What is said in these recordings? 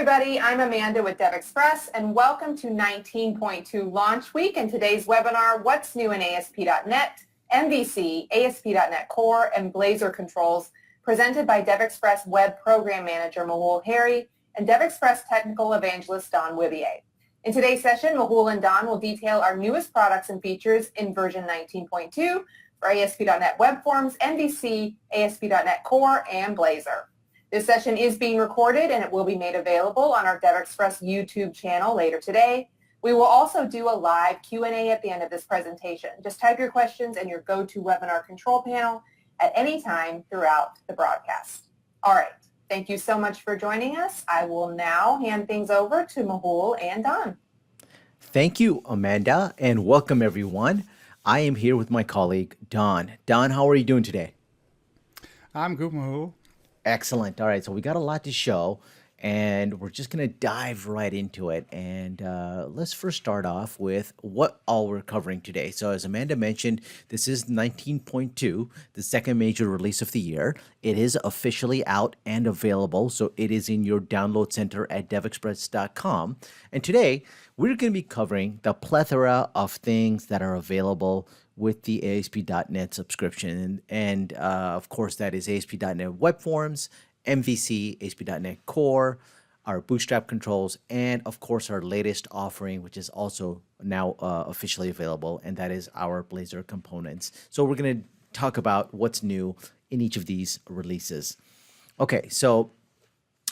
everybody, I'm Amanda with DevExpress, and welcome to 19.2 Launch Week and today's webinar, What's New in ASP.NET, MVC, ASP.NET Core, and Blazor Controls, presented by DevExpress Web Program Manager Mehul and DevExpress Technical Evangelist Don Wibier. In today's session, Mehul and Don will detail our newest products and features in version 19.2 for ASP.NET WebForms, MVC, ASP.NET Core, and Blazor. This session is being recorded and it will be made available on our DevExpress YouTube channel later today. We will also do a live Q&A at the end of this presentation. Just type your questions in your GoToWebinar control panel at any time throughout the broadcast. All right, thank you so much for joining us. I will now hand things over to Mehul and Don. Thank you, Amanda, and welcome everyone. I am here with my colleague, Don. Don, how are you doing today? I'm good, Mehul. Excellent. All right, so we got a lot to show, and we're just going to dive right into it. And let's first start off with what all we're covering today. So as Amanda mentioned, this is 19.2, the second major release of the year. It is officially out and available, so it is in your download center at devexpress.com. And today, we're going to be covering the plethora of things that are available with the ASP.NET subscription. And of course, that is ASP.NET WebForms, MVC, ASP.NET Core, our Bootstrap controls, and of course, our latest offering, which is also now officially available, and that is our Blazor components. So we're going to talk about what's new in each of these releases. Okay, so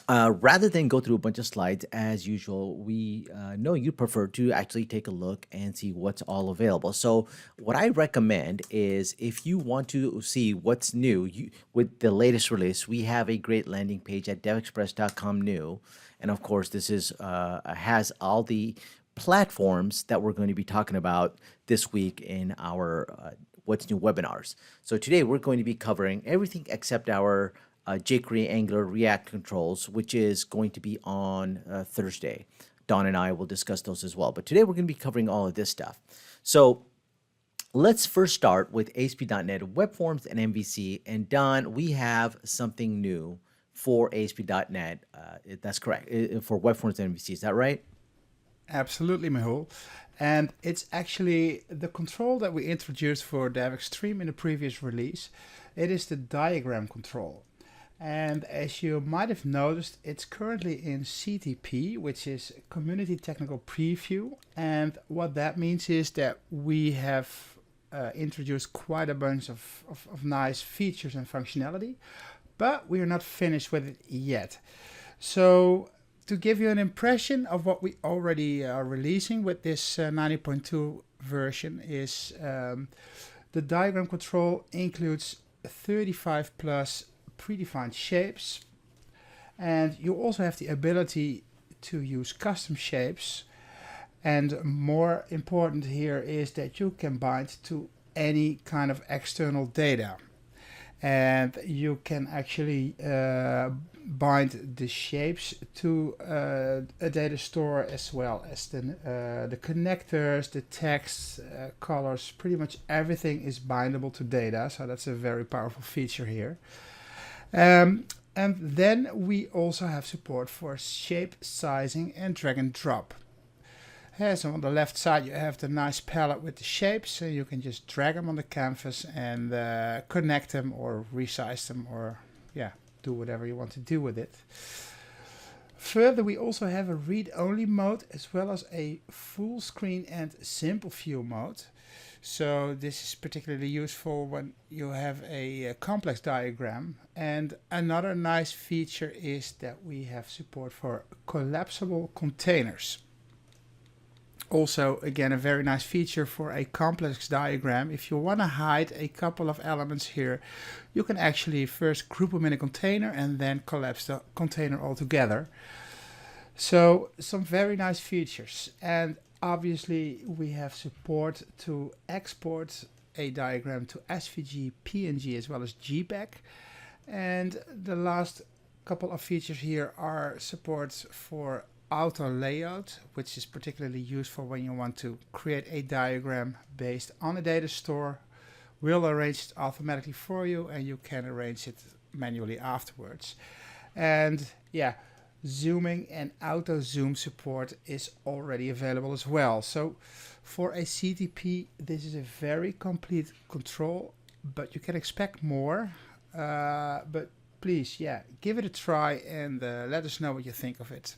rather than go through a bunch of slides, as usual, we know you prefer to actually take a look and see what's all available. So what I recommend is if you want to see what's new with the latest release, we have a great landing page at devexpress.com new. And of course, this is has all the platforms that we're going to be talking about this week in our What's New webinars. So today we're going to be covering everything except our jQuery, Angular, React controls, which is going to be on Thursday. Don and I will discuss those as well. But today we're going to be covering all of this stuff. So let's first start with ASP.NET WebForms and MVC. And Don, we have something new for ASP.NET. That's correct, for WebForms and MVC. Is that right? Absolutely, Mehul. And it's actually the control that we introduced for DevExtreme in the previous release. It is the diagram control. And as you might have noticed, it's currently in CTP, which is Community Technical Preview. And what that means is that we have introduced quite a bunch of nice features and functionality, but we are not finished with it yet. So to give you an impression of what we already are releasing with this 90.2 version is the diagram control includes 35 plus predefined shapes, and you also have the ability to use custom shapes, and more important here is that you can bind to any kind of external data, and you can actually bind the shapes to a data store as well as the connectors, the text, colors. Pretty much everything is bindable to data, so that's a very powerful feature here. And then we also have support for shape sizing and drag and drop. So on the left side you have the nice palette with the shapes, so you can just drag them on the canvas and connect them or resize them, or do whatever you want to do with it. Further, we also have a read-only mode as well as a full screen and simple view mode. So this is particularly useful when you have a complex diagram. And another nice feature is that we have support for collapsible containers. Also, again, a very nice feature for a complex diagram. If you want to hide a couple of elements here, you can actually first group them in a container and then collapse the container altogether. So some very nice features. And obviously, we have support to export a diagram to SVG, PNG, as well as JPEG. And the last couple of features here are support for auto layout, which is particularly useful when you want to create a diagram based on a data store. We'll arrange it automatically for you, and you can arrange it manually afterwards. And Zooming and auto zoom support is already available as well. So for a CTP, this is a very complete control, but you can expect more. But please, yeah, give it a try and let us know what you think of it.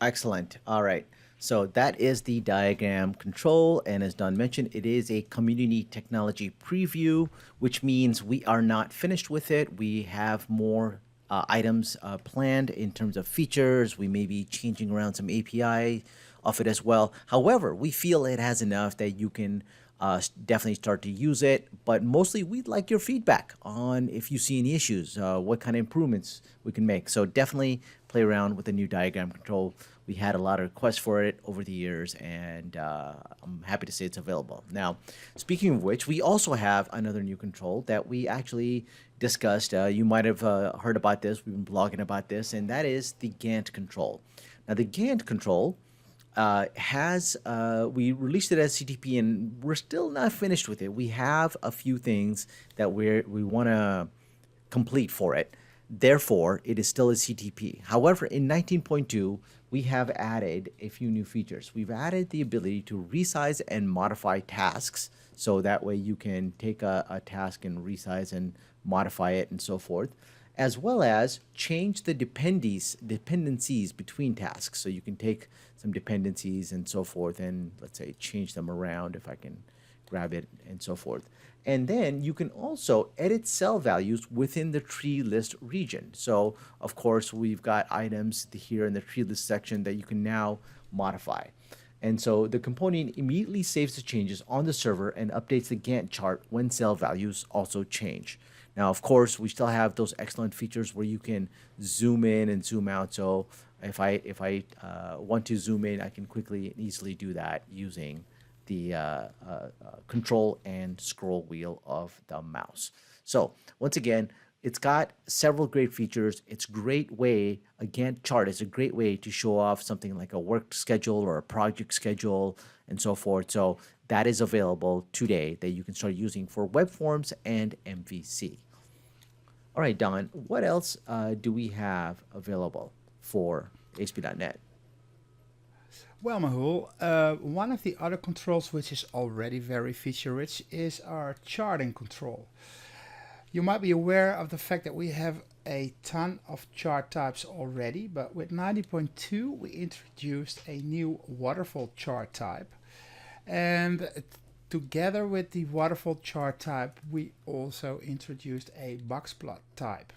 Excellent. All right. So that is the diagram control. And as Don mentioned, it is a community technology preview, which means we are not finished with it. We have more items planned in terms of features. We may be changing around some API of it as well. However, we feel it has enough that you can definitely start to use it. But mostly we'd like your feedback on if you see any issues, what kind of improvements we can make. So definitely play around with the new diagram control. We had a lot of requests for it over the years, and I'm happy to say it's available. Now, speaking of which, we also have another new control that we actually discussed. You might have heard about this. We've been blogging about this, and that is the Gantt Control. Now, the Gantt Control we released it as CTP, and we're still not finished with it. We have a few things that we want to complete for it. Therefore, it is still a CTP. However, in 19.2, we have added a few new features. We've added the ability to resize and modify tasks, so that way you can take a task and resize and modify it and so forth, as well as change the dependencies between tasks. So you can take some dependencies and so forth and, let's say, change them around if I can grab it and so forth. And then you can also edit cell values within the tree list region. So, of course, we've got items here in the tree list section that you can now modify. And so the component immediately saves the changes on the server and updates the Gantt chart when cell values also change. Now, of course, we still have those excellent features where you can zoom in and zoom out. So if I want to zoom in, I can quickly and easily do that using the control and scroll wheel of the mouse. So once again, it's got several great features. It's a great way, a Gantt chart is a great way to show off something like a work schedule or a project schedule and so forth. So that is available today that you can start using for WebForms and MVC. All right, Don, what else do we have available for ASP.NET? Well, Mehul, one of the other controls which is already very feature-rich is our charting control. You might be aware of the fact that we have a ton of chart types already, but with 90.2 we introduced a new waterfall chart type. And together with the waterfall chart type, we also introduced a box plot type.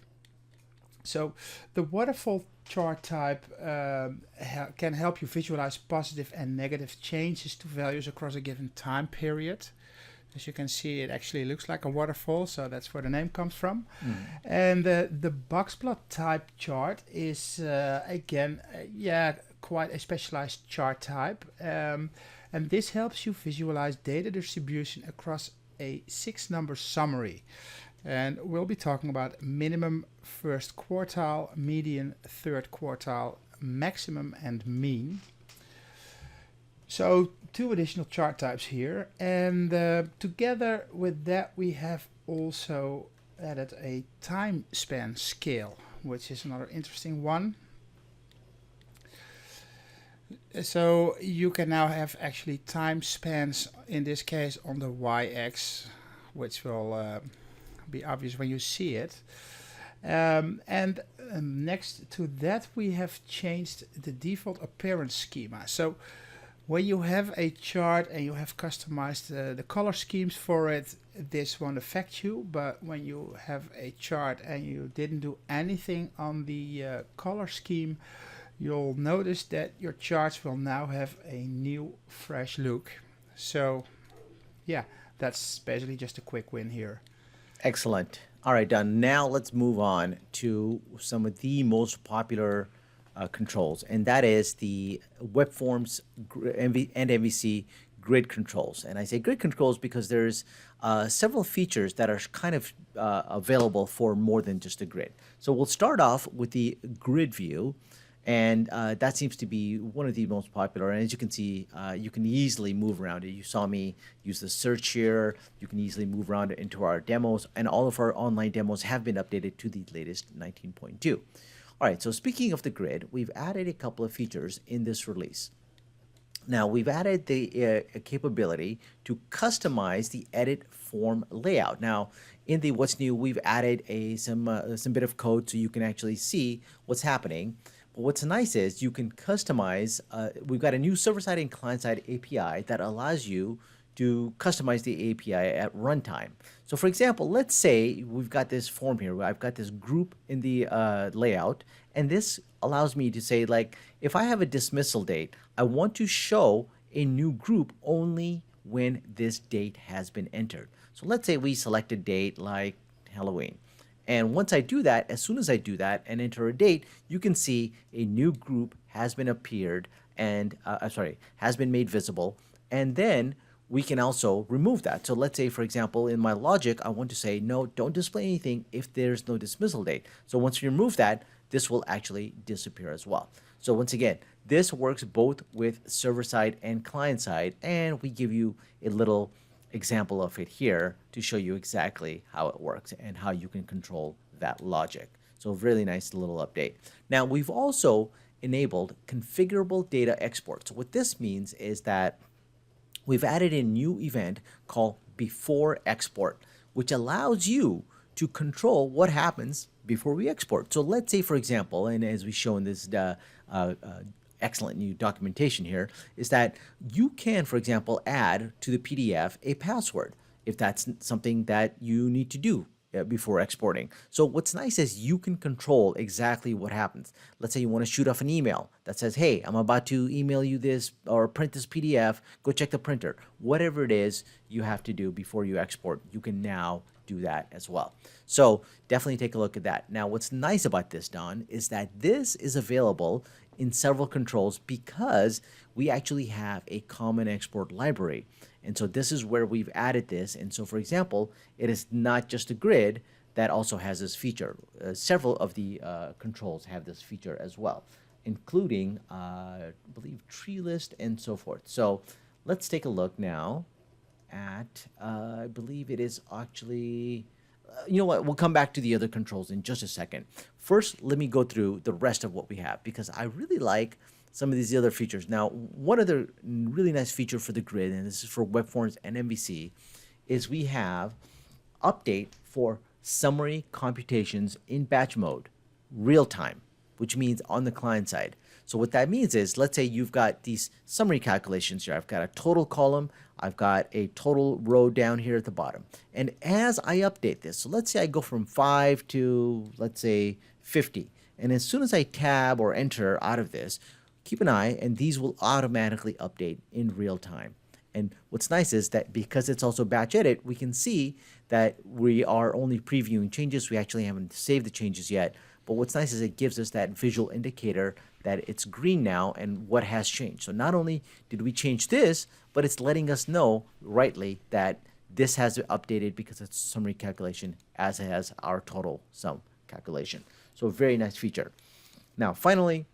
So the waterfall chart type can help you visualize positive and negative changes to values across a given time period. As you can see, it actually looks like a waterfall, so that's where the name comes from. And the box plot type chart is again, quite a specialized chart type. And this helps you visualize data distribution across a 6-number summary. And we'll be talking about minimum first quartile, median third quartile, maximum and mean. So 2 additional chart types here, and together with that we have also added a time span scale, which is another interesting one. So you can now have actually time spans, in this case on the y-axis, which will be obvious when you see it. Next to that we have changed the default appearance schema. So when you have a chart and you have customized the color schemes for it, this won't affect you. But when you have a chart and you didn't do anything on the color scheme, you'll notice that your charts will now have a new fresh look. So yeah, that's basically just a quick win here. Excellent. All right, Don. Now let's move on to some of the most popular controls, and that is the WebForms and MVC grid controls. And I say grid controls because there's several features that are kind of available for more than just a grid. So we'll start off with the grid view, and that seems to be one of the most popular. And as you can see, you can easily move around it. You saw me use the search here. You can easily move around it into our demos, and all of our online demos have been updated to the latest 19.2. All right, so speaking of the grid, we've added a couple of features in this release. Now, we've added the capability to customize the edit form layout. Now, in the what's new, we've added some bit of code so you can actually see what's happening. But what's nice is you can customize. We've got a new server-side and client-side API that allows you to customize the API at runtime. So for example, let's say we've got this form here. I've got this group in the layout, and this allows me to say, like, if I have a dismissal date, I want to show a new group only when this date has been entered. So let's say we select a date like Halloween. And once I do that, as soon as I do that and enter a date, you can see a new group has been appeared and, has been made visible. And then we can also remove that. So let's say, for example, in my logic, I want to say, no, don't display anything if there's no dismissal date. So once you remove that, this will actually disappear as well. So once again, this works both with server-side and client-side, and we give you a little example of it here to show you exactly how it works and how you can control that logic. So really nice little update. Now, we've also enabled configurable data export. So what this means is that we've added a new event called before export, which allows you to control what happens before we export. So let's say, for example, and as we show in this excellent new documentation here, is that you can, for example, add to the PDF a password if that's something that you need to do before exporting. So what's nice is you can control exactly what happens. Let's say you want to shoot off an email that says, hey, I'm about to email you this or print this PDF, go check the printer. Whatever it is you have to do before you export, you can now do that as well. So definitely take a look at that. Now, what's nice about this, Don, is that this is available in several controls because we actually have a common export library. And so this is where we've added this. And so, for example, it is not just a grid that also has this feature. Several of the controls have this feature as well, including, I believe, tree list and so forth. So let's take a look now at, I believe it is actually, you know what, we'll come back to the other controls in just a second. First, let me go through the rest of what we have because I really like some of these other features. Now, one other really nice feature for the grid, and this is for WebForms and MVC, is we have update for summary computations in batch mode, real time, which means on the client side. So what that means is, let's say you've got these summary calculations here. I've got a total column. I've got a total row down here at the bottom. And as I update this, so let's say I go from 5 to, let's say, 50. And as soon as I tab or enter out of this, keep an eye, and these will automatically update in real time. And what's nice is that because it's also batch edit, we can see that we are only previewing changes. We actually haven't saved the changes yet. But what's nice is it gives us that visual indicator that it's green now and what has changed. So not only did we change this, but it's letting us know rightly that this has been updated because it's summary calculation as it has our total sum calculation. So a very nice feature. Now, finally,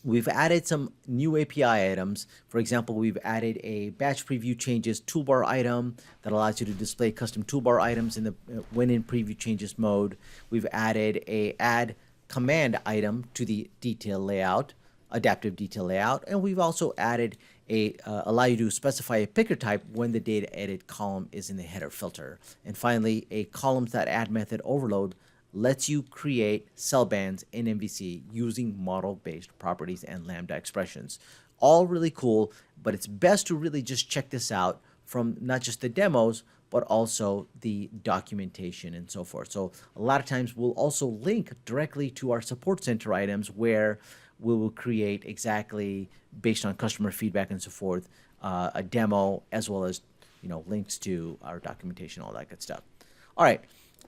we've added some new API items. For example, we've added a batch preview changes toolbar item that allows you to display custom toolbar items in the when in preview changes mode. We've added a add command item to the detail layout, adaptive detail layout, and we've also added a allow you to specify a picker type when the data edit column is in the header filter. And finally, a columns.add method overload lets you create cell bands in MVC using model-based properties and Lambda expressions. All really cool, but it's best to really just check this out from not just the demos, but also the documentation and so forth. So a lot of times we'll also link directly to our support center items where we will create exactly based on customer feedback and so forth, a demo as well as links to our documentation, all that good stuff. All right.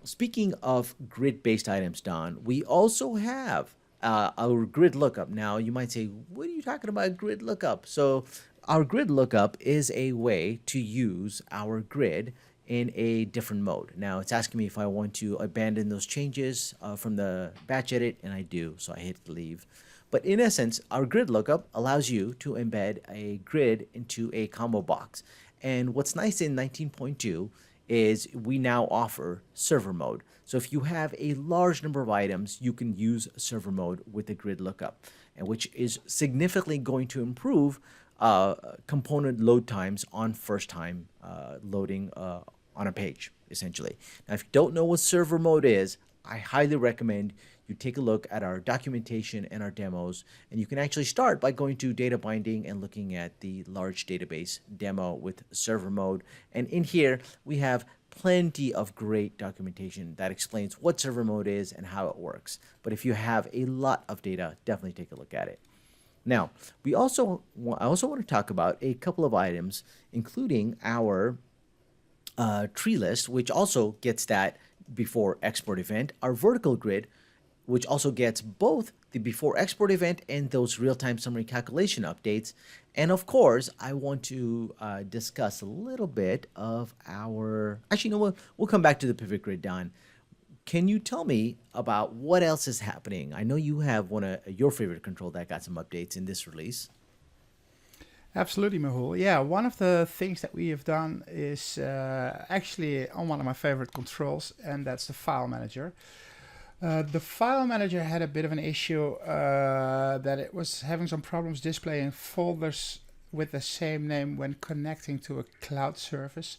Speaking of grid-based items, Don, we also have our grid lookup. Now, you might say, what are you talking about grid lookup? So our grid lookup is a way to use our grid in a different mode. Now, it's asking me if I want to abandon those changes from the batch edit, and I do, so I hit leave. But in essence, our grid lookup allows you to embed a grid into a combo box. And what's nice in 19.2 is we now offer server mode. So if you have a large number of items, you can use server mode with the grid lookup, and which is significantly going to improve component load times on first time loading on a page, essentially. Now, if you don't know what server mode is, I highly recommend you take a look at our documentation and our demos, and you can actually start by going to data binding and looking at the large database demo with server mode. And in here, we have plenty of great documentation that explains what server mode is and how it works. But if you have a lot of data, definitely take a look at it. Now, I also want to talk about a couple of items, including our tree list, which also gets that before export event, our vertical grid, which also gets both the before export event and those real-time summary calculation updates. And of course, I want to discuss a little bit of our, actually, no, we'll come back to the pivot grid, Don. Can you tell me about what else is happening? I know you have one of your favorite control that got some updates in this release. Absolutely, Mehul. Yeah, one of the things that we have done is actually on one of my favorite controls, and that's the file manager. The file manager had a bit of an issue that it was having some problems displaying folders with the same name when connecting to a cloud service.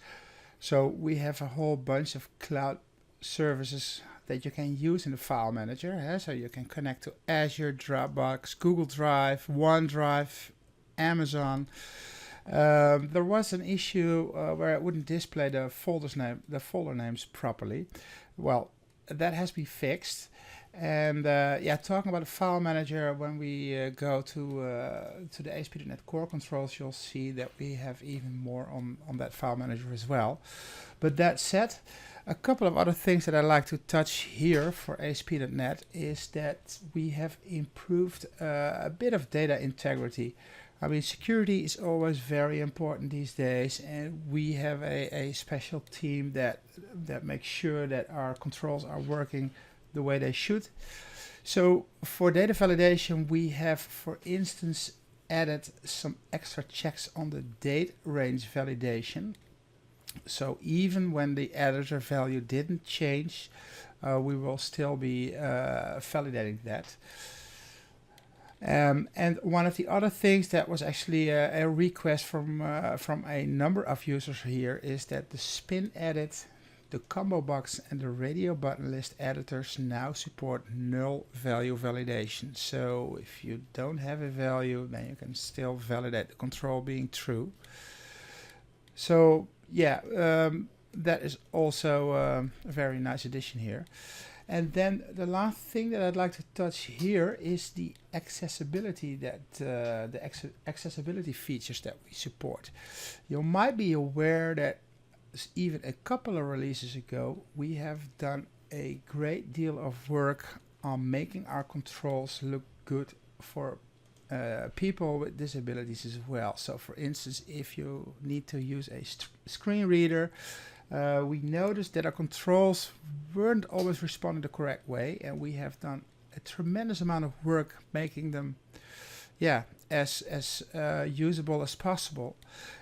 So we have a whole bunch of cloud services that you can use in the file manager. So you can connect to Azure, Dropbox, Google Drive, OneDrive, Amazon. There was an issue where it wouldn't display the folder names properly. Well, that has been fixed. And yeah, talking about the file manager, when we go to the ASP.NET Core controls, you'll see that we have even more on that file manager as well. But that said, a couple of other things that I like to touch here for ASP.NET is that we have improved a bit of data integrity. I mean, security is always very important these days, and we have a special team that makes sure that our controls are working the way they should. So for data validation, we have, for instance, added some extra checks on the date range validation. So even when the editor value didn't change, we will still be validating that. And one of the other things that was actually a request from a number of users here is that the spin edit, the combo box, and the radio button list editors now support null value validation. So if you don't have a value, then you can still validate the control being true. So yeah, that is also a very nice addition here. And then the last thing that I'd like to touch here is the accessibility accessibility features that we support. You might be aware that even a couple of releases ago, we have done a great deal of work on making our controls look good for people with disabilities as well. So for instance, if you need to use a screen reader, we noticed that our controls weren't always responding the correct way, and we have done a tremendous amount of work making them as usable as possible.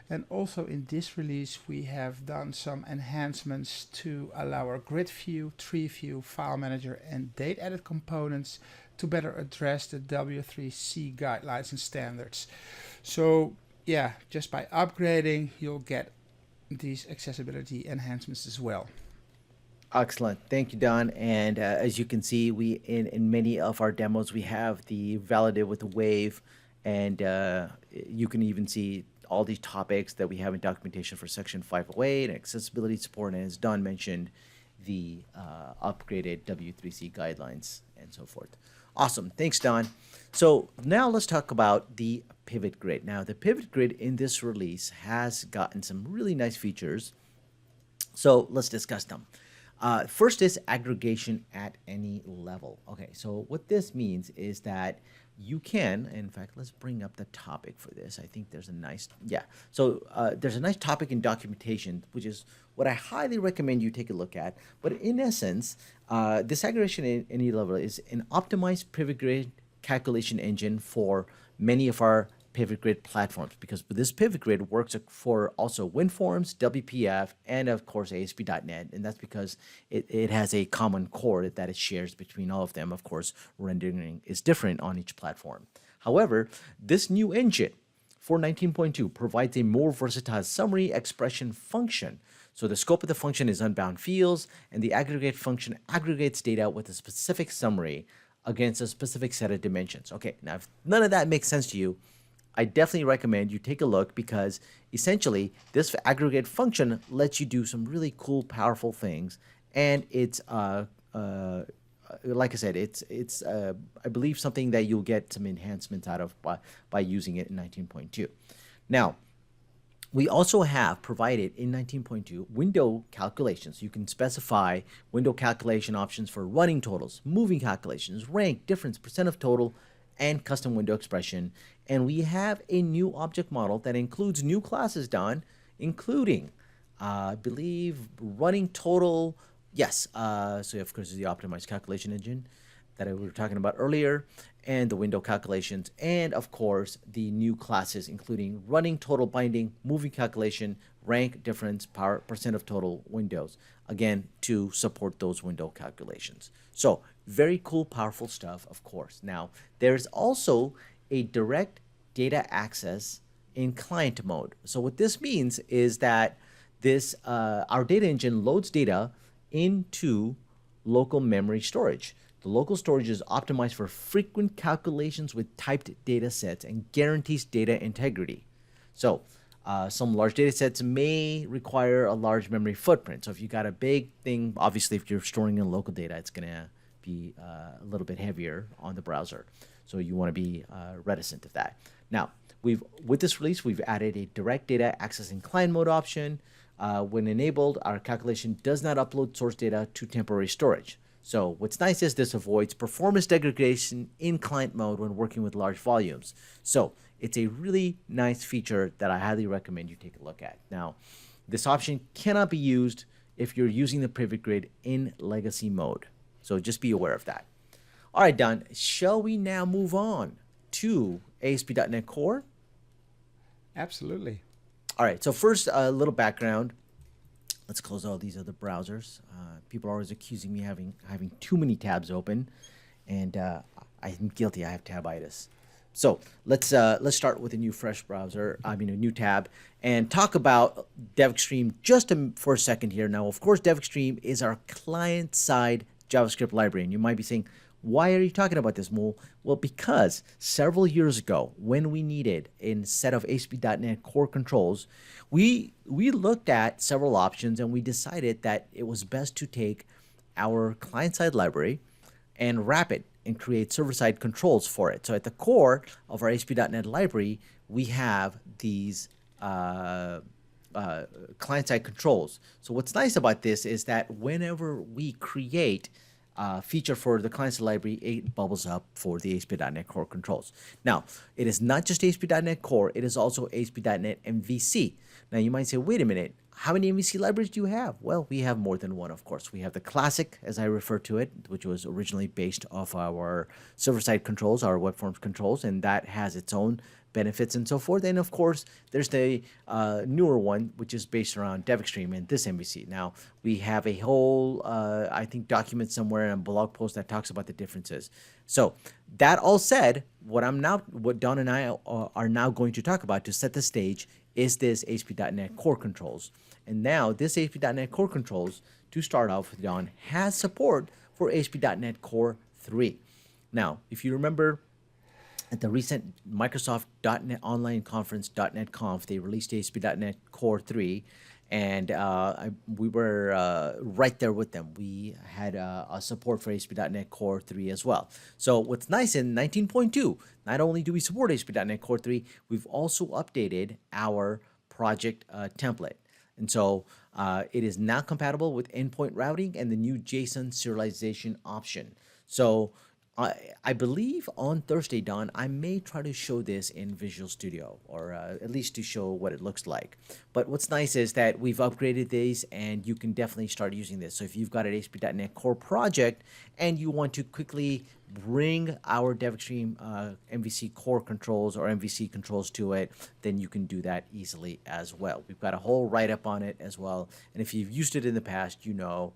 And also in this release, we have done some enhancements to allow our grid view, tree view, file manager, and date edit components to better address the W3C guidelines and standards. So yeah, just by upgrading, you'll get these accessibility enhancements as well. Excellent. Thank you, Don. And as you can see, we in many of our demos, we have the validate with the wave, and you can even see all these topics that we have in documentation for Section 508 and accessibility support, and as Don mentioned, the upgraded W3C guidelines and so forth. Awesome. Thanks, Don. So now let's talk about the pivot grid. Now, the pivot grid in this release has gotten some really nice features. So let's discuss them. First is aggregation at any level. Okay, so what this means is that you can, in fact, let's bring up the topic for this. I think there's a nice, there's a nice topic in documentation, which is what I highly recommend you take a look at. But in essence, this aggregation at any level is an optimized pivot grid calculation engine for many of our pivot grid platforms, because this pivot grid works for also WinForms, WPF, and of course ASP.NET, and that's because it has a common core that it shares between all of them. Of course, rendering is different on each platform. However, this new engine for 19.2 provides a more versatile summary expression function. So the scope of the function is unbound fields, and the aggregate function aggregates data with a specific summary against a specific set of dimensions. Okay, now if none of that makes sense to you, I definitely recommend you take a look, because essentially this aggregate function lets you do some really cool, powerful things, and it's like I said, it's I believe something that you'll get some enhancements out of by using it in 19.2. Now, we also have provided in 19.2 window calculations. You can specify window calculation options for running totals, moving calculations, rank, difference, percent of total, and custom window expression. And we have a new object model that includes new classes, Don, including, I believe, running total. Yes, so of course, the optimized calculation engine that we were talking about earlier, and the window calculations, and of course, the new classes, including running total binding, moving calculation, rank, difference, power, percent of total windows, again, to support those window calculations. So very cool, powerful stuff, of course. Now, there's also a direct data access in client mode. So what this means is that this our data engine loads data into local memory storage. The local storage is optimized for frequent calculations with typed data sets and guarantees data integrity. So some large data sets may require a large memory footprint. So if you got a big thing, obviously if you're storing in local data, it's going to be a little bit heavier on the browser. So you want to be reticent of that. Now, with this release, we've added a direct data access in client mode option. When enabled, our calculation does not upload source data to temporary storage. So what's nice is this avoids performance degradation in client mode when working with large volumes. So it's a really nice feature that I highly recommend you take a look at. Now, this option cannot be used if you're using the pivot grid in legacy mode. So just be aware of that. All right, Don, shall we now move on to ASP.NET Core? Absolutely. All right, so first, a little background. Let's close all these other browsers. People are always accusing me of having too many tabs open, and I'm guilty. I have tabitis. So let's start with a new fresh browser. I mean, a new tab, and talk about DevExtreme just for a second here. Now, of course, DevExtreme is our client-side JavaScript library, and you might be saying, why are you talking about this, Mehul? Well, because several years ago, when we needed a set of ASP.NET Core controls, we looked at several options, and we decided that it was best to take our client-side library and wrap it and create server-side controls for it. So at the core of our ASP.NET library, we have these client-side controls. So what's nice about this is that whenever we create feature for the client-side library, it bubbles up for the ASP.NET Core controls. Now, it is not just ASP.NET Core, it is also ASP.NET MVC. Now, you might say, wait a minute, how many MVC libraries do you have? Well, we have more than one, of course. We have the classic, as I refer to it, which was originally based off our server-side controls, our WebForms controls, and that has its own benefits and so forth. And of course, there's the newer one, which is based around DevExtreme and this MVC. Now, we have a whole, I think, document somewhere and a blog post that talks about the differences. So that all said, what Don and I are now going to talk about to set the stage is this ASP.NET Core Controls. And now this ASP.NET Core Controls, to start off with, Don, has support for ASP.NET Core 3. Now, if you remember, at the recent Microsoft .NET Online Conference, .NET Conf, they released ASP.NET Core 3, and we were right there with them. We had a support for ASP.NET Core 3 as well. So what's nice in 19.2, not only do we support ASP.NET Core 3, we've also updated our project template. And so it is now compatible with endpoint routing and the new JSON serialization option. So I believe on Thursday, Don, I may try to show this in Visual Studio, or at least to show what it looks like. But what's nice is that we've upgraded these, and you can definitely start using this. So if you've got an ASP.NET Core project and you want to quickly bring our DevExtreme MVC core controls or MVC controls to it, then you can do that easily as well. We've got a whole write-up on it as well. And if you've used it in the past, you know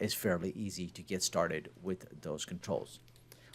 it's fairly easy to get started with those controls.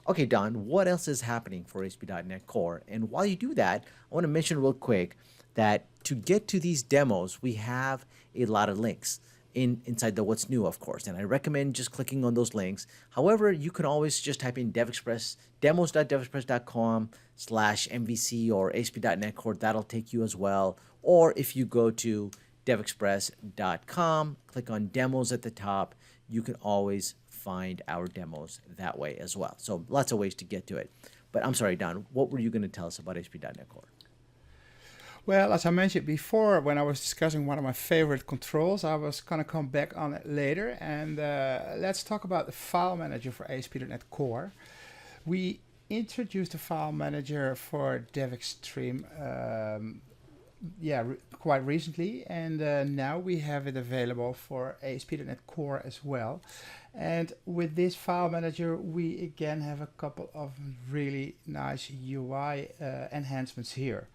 Okay, Don, what else is happening for ASP.NET Core? And while you do that, I want to mention real quick that to get to these demos, we have a lot of links inside the What's New, of course. And I recommend just clicking on those links. However, you can always just type in DevExpress, demos.devexpress.com/MVC or ASP.NET Core. That'll take you as well. Or if you go to devexpress.com, click on demos at the top, you can always find our demos that way as well. So lots of ways to get to it. But I'm sorry, Don, what were you going to tell us about ASP.NET Core? Well, as I mentioned before, when I was discussing one of my favorite controls, I was going to come back on it later. And let's talk about the file manager for ASP.NET Core. We introduced the file manager for DevExtreme quite recently, and now we have it available for ASP.NET Core as well. And with this file manager, we again have a couple of really nice UI enhancements here.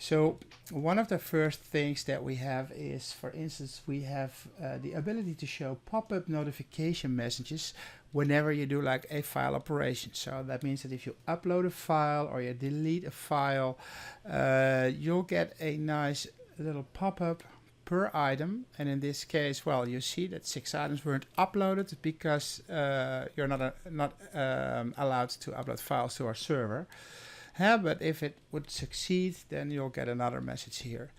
So one of the first things that we have is, for instance, we have the ability to show pop-up notification messages whenever you do like a file operation. So that means that if you upload a file or you delete a file, you'll get a nice little pop-up per item. And in this case, well, you see that 6 items weren't uploaded because you're not allowed to upload files to our server. But if it would succeed, then you'll get another message here.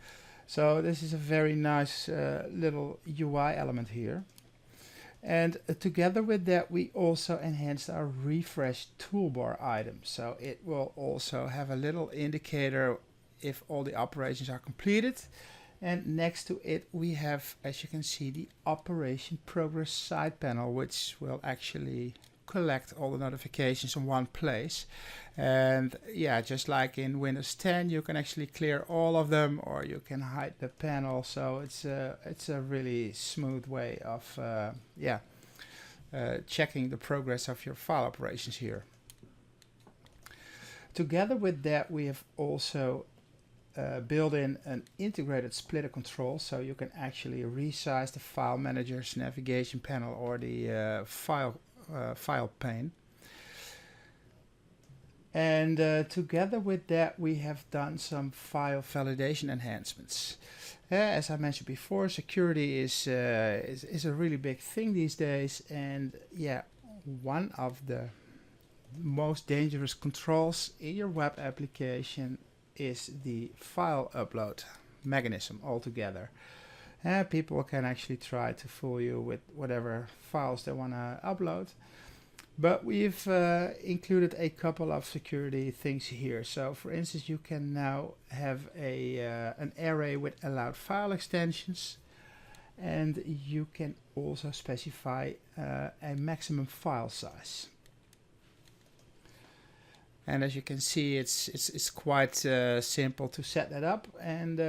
So this is a very nice little UI element here. And together with that, we also enhanced our refresh toolbar item. So it will also have a little indicator if all the operations are completed. And next to it, we have, as you can see, the operation progress side panel, which will actually collect all the notifications in one place. And yeah, just like in Windows 10, you can actually clear all of them, or you can hide the panel. So it's a really smooth way of checking the progress of your file operations here. Together with that, we have also built in an integrated splitter control, so you can actually resize the file manager's navigation panel or the file pane. And together with that, we have done some file validation enhancements. As I mentioned before, security is a really big thing these days, and yeah, one of the most dangerous controls in your web application is the file upload mechanism altogether. People can actually try to fool you with whatever files they want to upload. But we've included a couple of security things here. So for instance, you can now have an array with allowed file extensions, and you can also specify a maximum file size. And as you can see, it's quite simple to set that up. And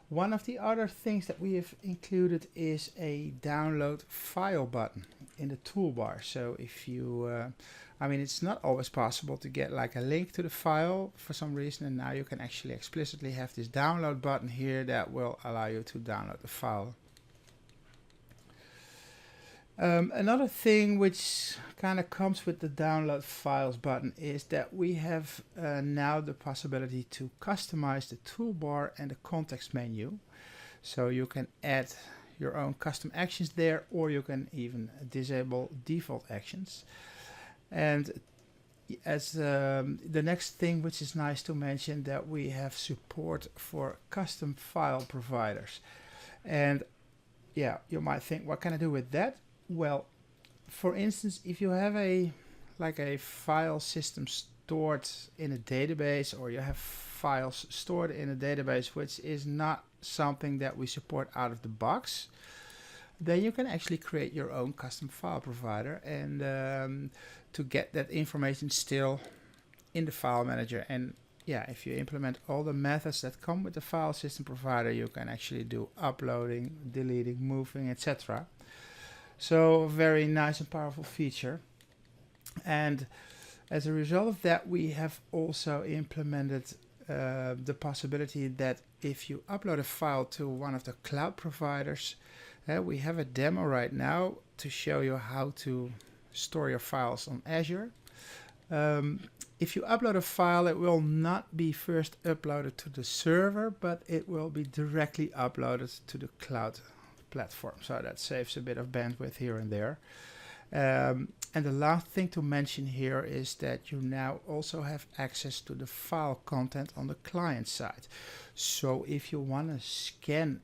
one of the other things that we have included is a download file button in the toolbar. So if you, it's not always possible to get like a link to the file for some reason, and now you can actually explicitly have this download button here that will allow you to download the file. Another thing which kind of comes with the download files button is that we have now the possibility to customize the toolbar and the context menu. So you can add your own custom actions there, or you can even disable default actions. And as the next thing which is nice to mention, that we have support for custom file providers. And yeah, you might think, what can I do with that? Well, for instance, if you have a file system stored in a database, or you have files stored in a database which is not something that we support out of the box, then you can actually create your own custom file provider and to get that information still in the file manager. And yeah, if you implement all the methods that come with the file system provider, you can actually do uploading, deleting, moving, etc. So a very nice and powerful feature. And as a result of that, we have also implemented the possibility that if you upload a file to one of the cloud providers, we have a demo right now to show you how to store your files on Azure. If you upload a file, it will not be first uploaded to the server, but it will be directly uploaded to the cloud platform. So that saves a bit of bandwidth here and there. And the last thing to mention here is that you now also have access to the file content on the client side. So if you want to scan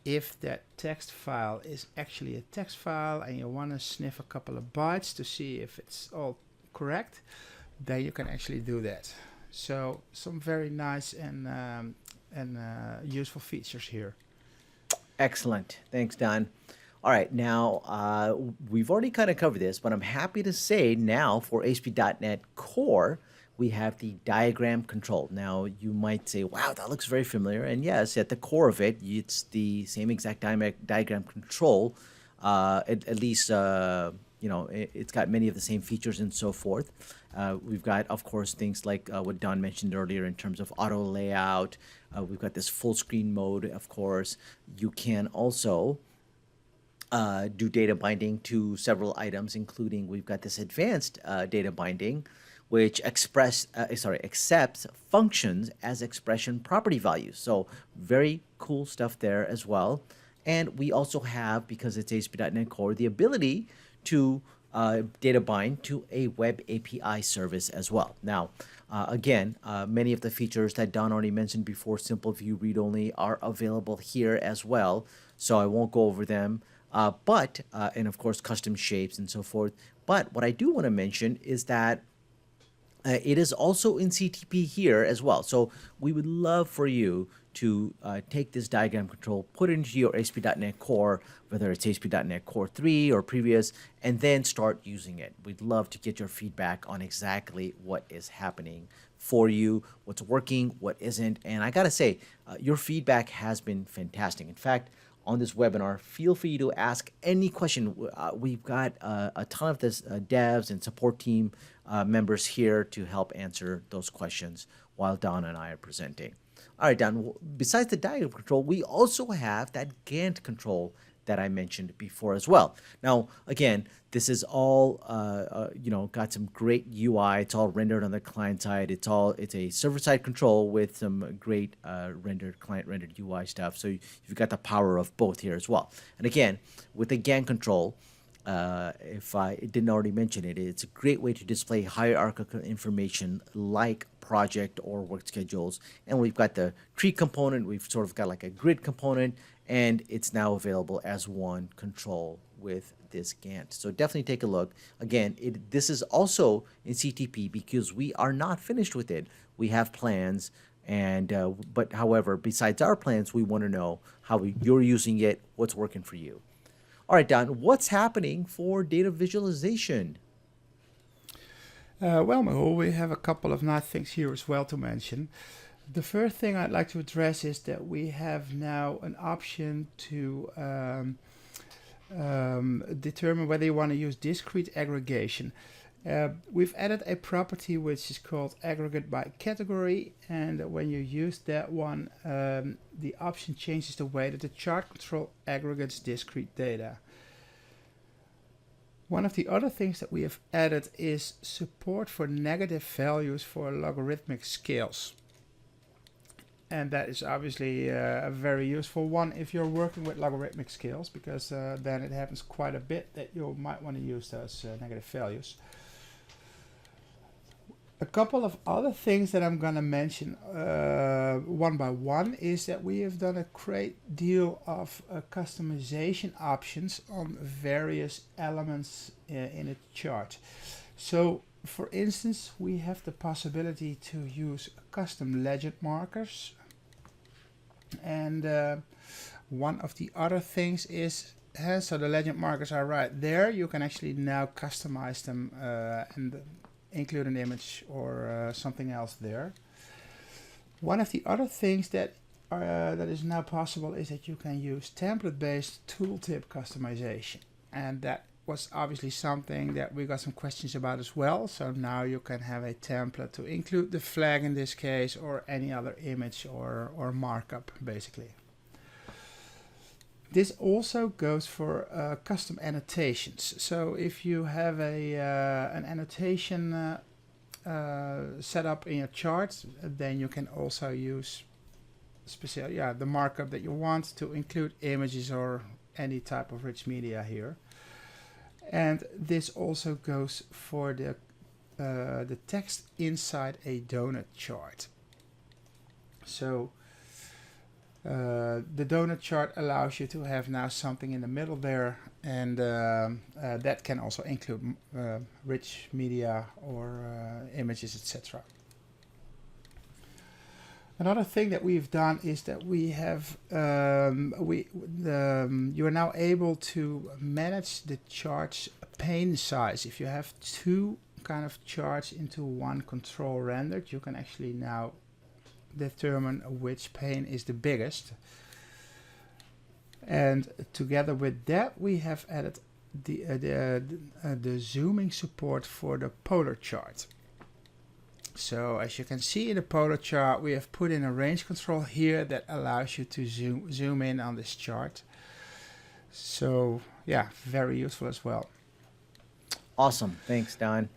if that text file is actually a text file and you want to sniff a couple of bytes to see if it's all correct, then you can actually do that. So some very nice and useful features here. Excellent. Thanks, Don. All right, now we've already kind of covered this, but I'm happy to say now for ASP.NET Core, we have the diagram control. Now you might say, wow, that looks very familiar. And yes, at the core of it, it's the same exact diagram control. At least, you know, it's got many of the same features and so forth. We've got, of course, things like what Don mentioned earlier in terms of auto layout. We've got this full screen mode, of course. You can also do data binding to several items, including we've got this advanced data binding, which accepts functions as expression property values. So very cool stuff there as well. And we also have, because it's ASP.NET Core, the ability to data bind to a web API service as well. Now, again, many of the features that Don already mentioned before, simple view read-only, are available here as well. So I won't go over them. And of course, custom shapes and so forth. But what I do want to mention is that it is also in CTP here as well. So we would love for you to take this diagram control, put it into your ASP.NET Core, whether it's ASP.NET Core 3 or previous, and then start using it. We'd love to get your feedback on exactly what is happening for you, what's working, what isn't. And I got to say, your feedback has been fantastic. In fact, on this webinar, feel free to ask any question. We've got a ton of this devs and support team members here to help answer those questions while Don and I are presenting. All right, Don, besides the diagram control, we also have that Gantt control that I mentioned before as well. Now, again, this is all, got some great UI. It's all rendered on the client side. It's a server-side control with some great client-rendered UI stuff. So you've got the power of both here as well. And again, with the Gantt control, if I didn't already mention it, it's a great way to display hierarchical information like project or work schedules. And we've got the tree component. We've sort of got like a grid component, and it's now available as one control with this Gantt. So definitely take a look. Again, this is also in CTP because we are not finished with it. We have plans, and but however, besides our plans, we want to know how you're using it, what's working for you. All right, Don, what's happening for data visualization? Well, Mehul, we have a couple of nice things here as well to mention. The first thing I'd like to address is that we have now an option to determine whether you want to use discrete aggregation. We've added a property which is called aggregate by category, and when you use that one, the option changes the way that the chart control aggregates discrete data. One of the other things that we have added is support for negative values for logarithmic scales. And that is obviously a very useful one if you're working with logarithmic scales, because then it happens quite a bit that you might want to use those negative values. A couple of other things that I'm going to mention one by one is that we have done a great deal of customization options on various elements in a chart. So, for instance, we have the possibility to use custom legend markers. And one of the other things is So the legend markers are right there. You can actually now customize them and include an image or something else there. One of the other things that is now possible is that you can use template-based tooltip customization, and that was obviously something that we got some questions about as well. So now you can have a template to include the flag in this case, or any other image or markup basically. This also goes for custom annotations. So if you have an annotation set up in your chart, then you can also use the markup that you want to include images or any type of rich media here. And this also goes for the text inside a donut chart. So the donut chart allows you to have now something in the middle there, and that can also include rich media or images, etc. Another thing that we've done is that we have you are now able to manage the chart's pane size. If you have two kind of charts into one control rendered, you can actually now determine which pane is the biggest. And together with that, we have added the zooming support for the polar chart. So as you can see in the polar chart, we have put in a range control here that allows you to zoom in on this chart. So yeah, very useful as well. Awesome. Thanks, Don.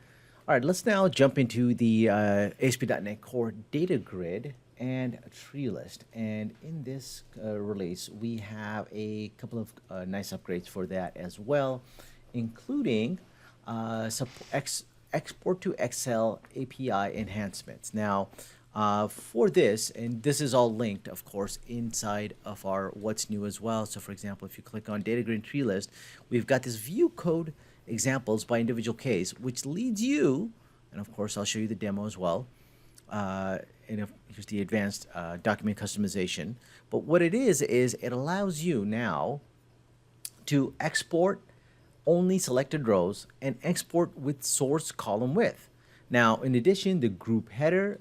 All right, let's now jump into the ASP.NET Core data grid and tree list. And in this release, we have a couple of nice upgrades for that as well, including export to Excel API enhancements. Now, for this, and this is all linked, of course, inside of our What's New as well. So, for example, if you click on Data Grid Tree List, we've got this view code examples by individual case, which leads you, and of course, I'll show you the demo as well. Here's the advanced document customization. But what it is it allows you now to export only selected rows and export with source column width. Now, in addition, the group header,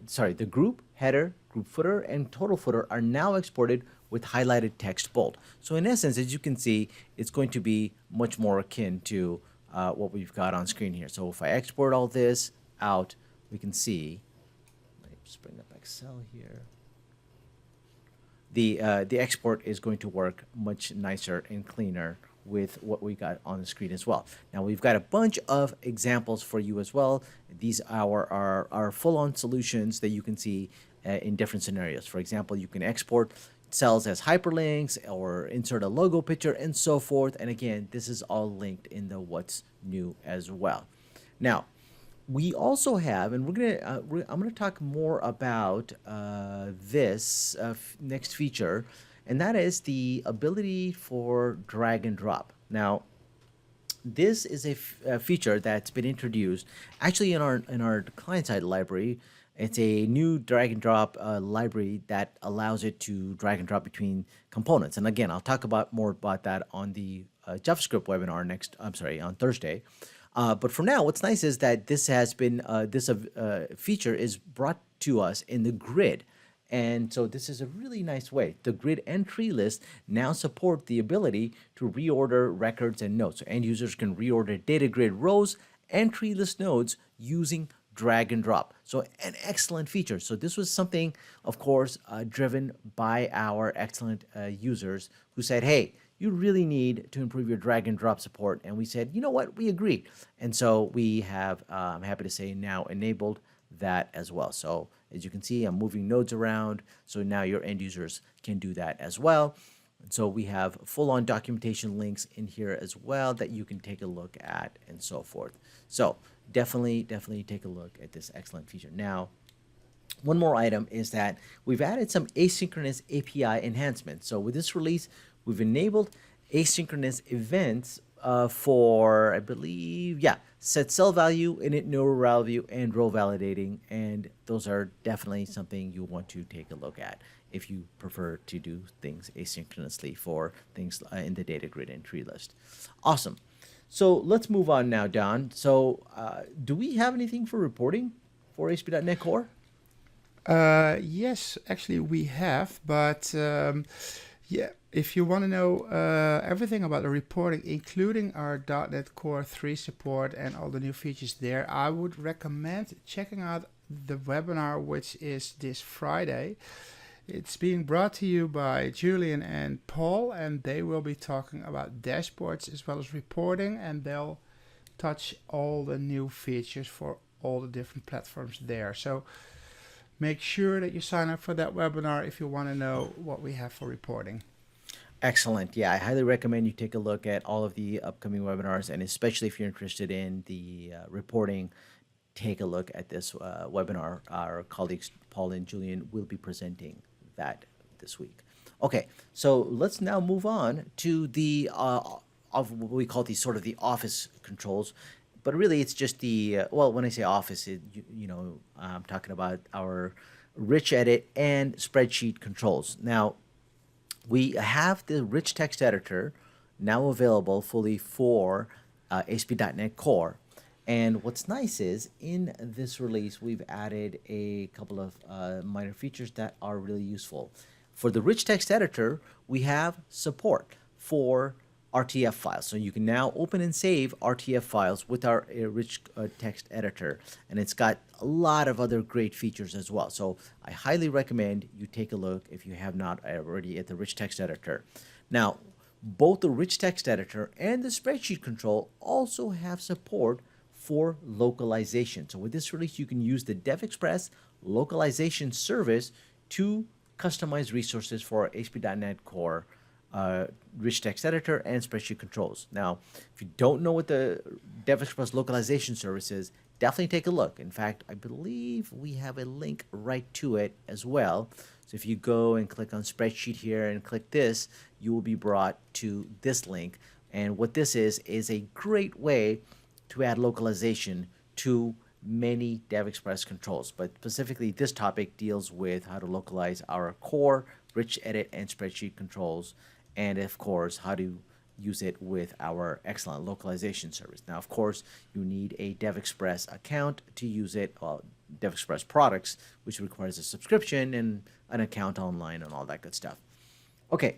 group footer, and total footer are now exported with highlighted text bold. So in essence, as you can see, it's going to be much more akin to what we've got on screen here. So if I export all this out, we can see, let me just bring up Excel here. The export is going to work much nicer and cleaner with what we got on the screen as well. Now we've got a bunch of examples for you as well. These are our full-on solutions that you can see in different scenarios. For example, you can export cells as hyperlinks or insert a logo picture and so forth. And again, this is all linked in the What's New as well. Now, we also have, and I'm gonna talk more about this next feature, and that is the ability for drag and drop. Now, this is a feature that's been introduced actually in our client-side library. It's a new drag and drop library that allows it to drag and drop between components. And again, I'll talk more about that on the JavaScript webinar on Thursday. But for now, what's nice is that this has been this feature is brought to us in the grid. And so this is a really nice way. The grid and tree list now support the ability to reorder records and nodes. So end users can reorder data grid rows and tree list nodes using drag and drop. So an excellent feature. So this was something, of course, driven by our excellent users who said, hey, you really need to improve your drag and drop support. And we said, you know what, we agree. And so we have, I'm happy to say, now enabled that as well. So as you can see, I'm moving nodes around. So now your end users can do that as well. And so we have full-on documentation links in here as well that you can take a look at and so forth. So definitely take a look at this excellent feature. Now, one more item is that we've added some asynchronous API enhancements. So with this release, we've enabled asynchronous events for, I believe, yeah, set cell value, init no row value, and row validating. And those are definitely something you want to take a look at if you prefer to do things asynchronously for things in the data grid and tree list. Awesome. So let's move on now, Don. So do we have anything for reporting for ASP.NET Core? Yes, actually we have, but yeah, if you want to know everything about the reporting, including our .NET Core 3 support and all the new features there, I would recommend checking out the webinar, which is this Friday. It's being brought to you by Julian and Paul, and they will be talking about dashboards as well as reporting, and they'll touch all the new features for all the different platforms there. So make sure that you sign up for that webinar if you want to know what we have for reporting. Excellent. Yeah, I highly recommend you take a look at all of the upcoming webinars, and especially if you're interested in the reporting, take a look at this webinar. Our colleagues Paul and Julian will be presenting that this week. Okay, so let's now move on to the of what we call the sort of the office controls, but really it's just the well, when I say office, I'm talking about our rich edit and spreadsheet controls. Now, we have the rich text editor now available fully for ASP.NET Core. And what's nice is in this release, we've added a couple of minor features that are really useful. For the rich text editor, we have support for RTF files. So you can now open and save RTF files with our rich text editor. And it's got a lot of other great features as well. So I highly recommend you take a look if you have not already at the rich text editor. Now, both the rich text editor and the spreadsheet control also have support for localization. So with this release, you can use the DevExpress localization service to customize resources for ASP.NET Core, rich text editor, and spreadsheet controls. Now, if you don't know what the DevExpress localization service is, definitely take a look. In fact, I believe we have a link right to it as well. So if you go and click on spreadsheet here and click this, you will be brought to this link. And what this is a great way to add localization to many DevExpress controls, but specifically this topic deals with how to localize our core, rich edit, and spreadsheet controls, and of course how to use it with our excellent localization service. Now, of course, you need a DevExpress account to use it, DevExpress products, which requires a subscription and an account online and all that good stuff. Okay,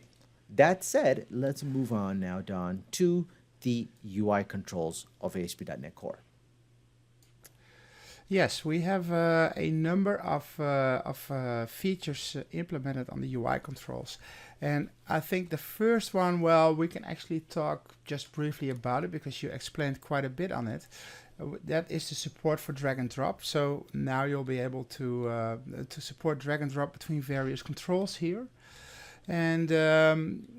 that said, let's move on now, Don, to the UI controls of ASP.NET Core. Yes, we have a number of features implemented on the UI controls. And I think the first one, well, we can actually talk just briefly about it because you explained quite a bit on it. That is the support for drag and drop. So now you'll be able to support drag and drop between various controls here. And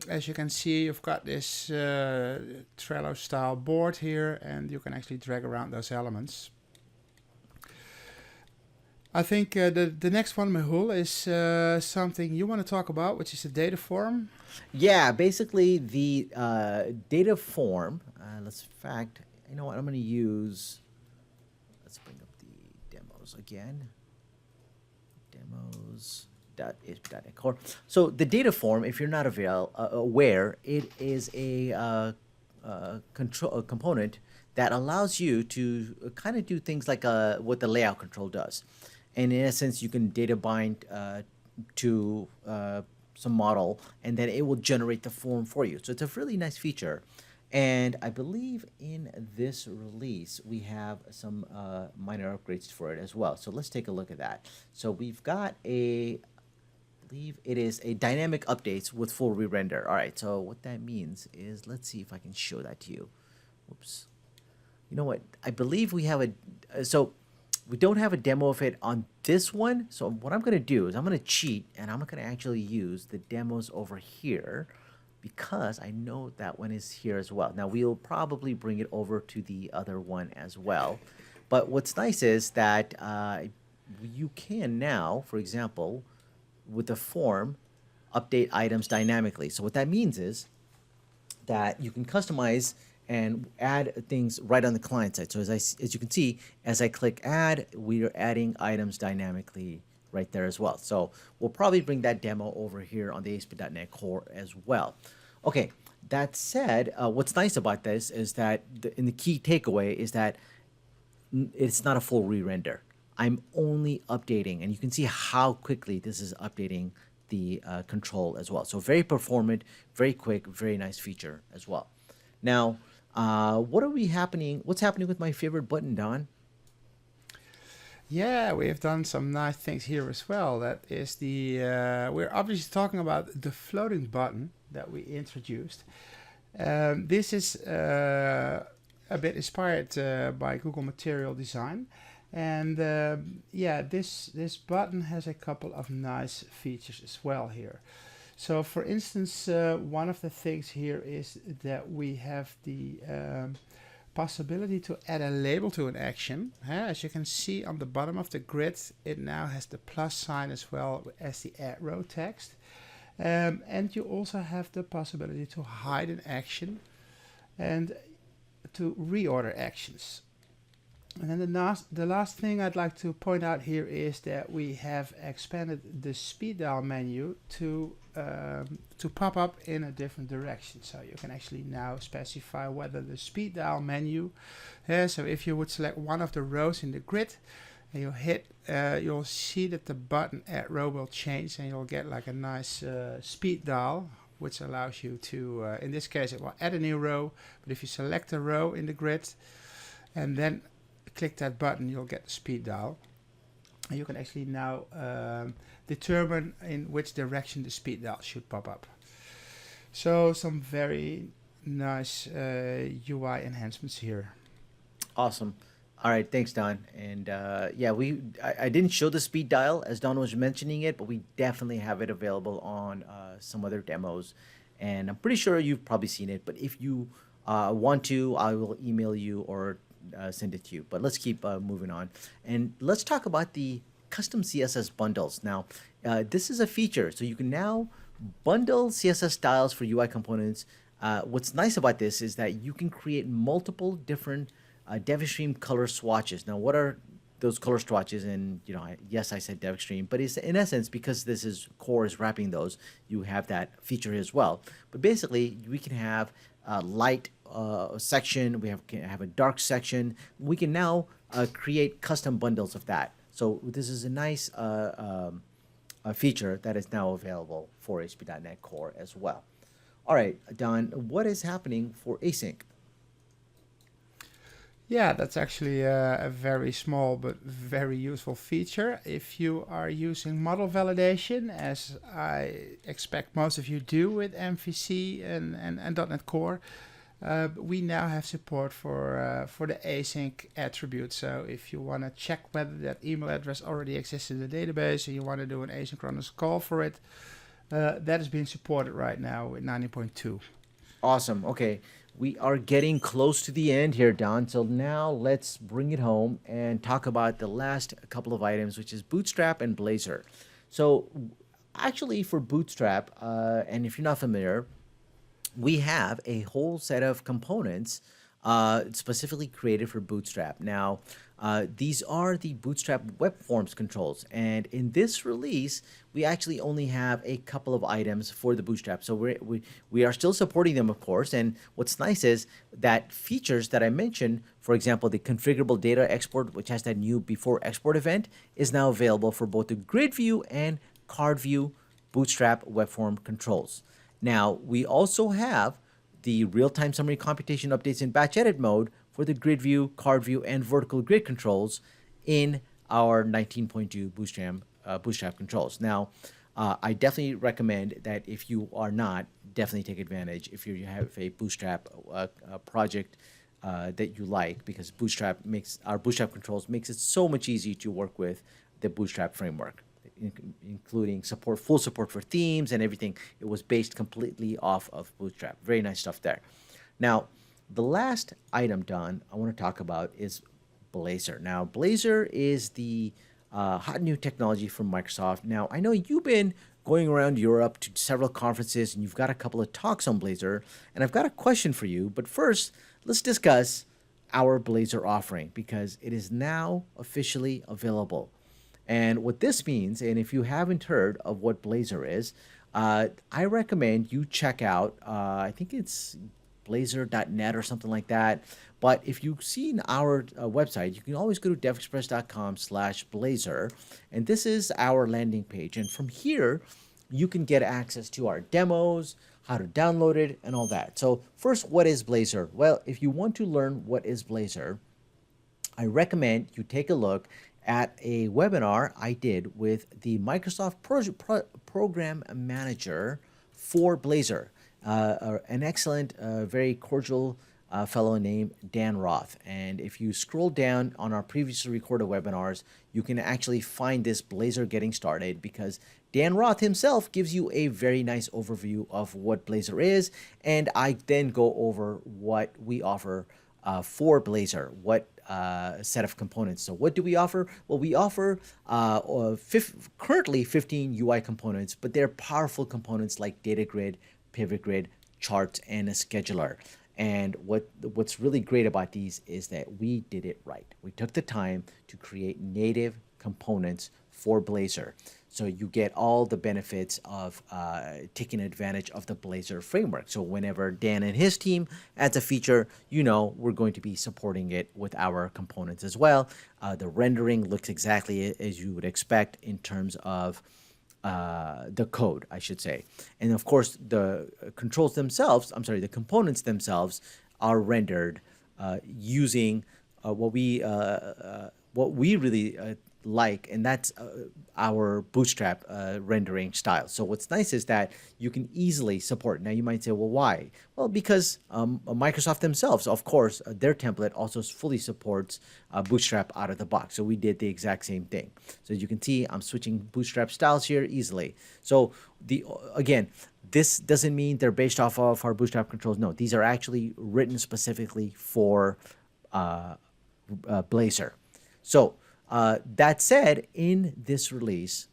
as you can see, you've got this Trello style board here, and you can actually drag around those elements. I think the next one, Mehul, is something you want to talk about, which is the data form. Yeah, basically the data form. In fact, you know what? I'm going to use, let's bring up the demos again. Demos.ASP.NET Core. So the data form, if you're not aware, it is a component that allows you to kind of do things like what the layout control does. And in essence, you can data bind to some model, and then it will generate the form for you. So it's a really nice feature. And I believe in this release, we have some minor upgrades for it as well. So let's take a look at that. So we've got I believe it is a dynamic updates with full re-render. All right, so what that means is, let's see if I can show that to you. Whoops. You know what? I believe we have so we don't have a demo of it on this one. So what I'm going to do is I'm going to cheat, and I'm going to actually use the demos over here, because I know that one is here as well. Now, we'll probably bring it over to the other one as well. But what's nice is that you can now, for example, with the form, update items dynamically. So what that means is that you can customize and add things right on the client side. So as you can see, as I click add, we are adding items dynamically right there as well. So we'll probably bring that demo over here on the ASP.NET Core as well. Okay, that said, what's nice about this is that the key takeaway is that it's not a full re-render. I'm only updating, and you can see how quickly this is updating the control as well. So very performant, very quick, very nice feature as well. Now, what's happening with my favorite button, Don? Yeah, we have done some nice things here as well. That is we're obviously talking about the floating button that we introduced. This is a bit inspired by Google Material Design. And yeah, this button has a couple of nice features as well here. So for instance, one of the things here is that we have the possibility to add a label to an action. As you can see on the bottom of the grid, it now has the plus sign as well as the add row text. And you also have the possibility to hide an action and to reorder actions. And then the last thing I'd like to point out here is that we have expanded the speed dial menu to pop up in a different direction. So you can actually now specify whether the speed dial menu, so if you would select one of the rows in the grid and you hit, you'll see that the button add row will change and you'll get like a nice speed dial, which allows you to, in this case it will add a new row, but if you select a row in the grid and then click that button, you'll get the speed dial. And you can actually now determine in which direction the speed dial should pop up. So some very nice UI enhancements here. Awesome. All right, thanks, Don. And yeah, I didn't show the speed dial as Don was mentioning it, but we definitely have it available on some other demos. And I'm pretty sure you've probably seen it, but if you want to, I will email you or send it to you. But let's keep moving on. And let's talk about the custom CSS bundles. Now, this is a feature. So you can now bundle CSS styles for UI components. What's nice about this is that you can create multiple different DevExtreme color swatches. Now, what are those color swatches? And yes, I said DevExtreme, but it's in essence, because this is Core is wrapping those, you have that feature as well. But basically, we can have light section, we can have a dark section. We can now create custom bundles of that. So this is a nice feature that is now available for ASP.NET Core as well. All right, Don, what is happening for Async? Yeah, that's actually a very small but very useful feature. If you are using model validation, as I expect most of you do with MVC and .NET Core, we now have support for the async attribute. So if you want to check whether that email address already exists in the database and you want to do an asynchronous call for it, that is being supported right now with 19.2. Awesome. Okay. We are getting close to the end here, Don. So now let's bring it home and talk about the last couple of items, which is Bootstrap and Blazor. So actually for Bootstrap, and if you're not familiar, we have a whole set of components specifically created for Bootstrap. Now, these are the Bootstrap WebForms controls. And in this release, we actually only have a couple of items for the Bootstrap. So we are still supporting them, of course. And what's nice is that features that I mentioned, for example, the configurable data export, which has that new before export event, is now available for both the grid view and card view Bootstrap WebForm controls. Now, we also have the real-time summary computation updates in batch edit mode for the grid view, card view, and vertical grid controls in our 19.2 Bootstrap controls. Now, I definitely recommend that if you are not, definitely take advantage if you have a Bootstrap project that you like, because our Bootstrap controls makes it so much easier to work with the Bootstrap framework, including full support for themes and everything. It was based completely off of Bootstrap. Very nice stuff there. Now, the last item, Don, I want to talk about is Blazor. Now, Blazor is the hot new technology from Microsoft. Now, I know you've been going around Europe to several conferences and you've got a couple of talks on Blazor, and I've got a question for you. But first, let's discuss our Blazor offering because it is now officially available. And what this means, and if you haven't heard of what Blazor is, I recommend you check out, I think it's blazor.net or something like that. But if you've seen our website, you can always go to devexpress.com/Blazor. And this is our landing page. And from here, you can get access to our demos, how to download it, and all that. So first, what is Blazor? Well, if you want to learn what is Blazor, I recommend you take a look at a webinar I did with the Microsoft Program Manager for Blazor, an excellent, very cordial fellow named Dan Roth. And if you scroll down on our previously recorded webinars, you can actually find this Blazor getting started because Dan Roth himself gives you a very nice overview of what Blazor is. And I then go over what we offer for Blazor, what set of components. So what do we offer? Well, we offer currently 15 UI components, but they're powerful components like data grid, pivot grid, charts, and a scheduler. And what's really great about these is that we did it right. We took the time to create native components for Blazor. So you get all the benefits of taking advantage of the Blazor framework. So whenever Dan and his team adds a feature, you know we're going to be supporting it with our components as well. The rendering looks exactly as you would expect in terms of the code, I should say. And of course, the controls themselves, the components themselves are rendered using what we really like, and that's our Bootstrap rendering style. So what's nice is that you can easily support. Now you might say, well, why? Well, because Microsoft themselves, of course, their template also fully supports Bootstrap out of the box. So we did the exact same thing. So as you can see, I'm switching Bootstrap styles here easily. So again, this doesn't mean they're based off of our Bootstrap controls. No, these are actually written specifically for Blazor. So that said, in this release,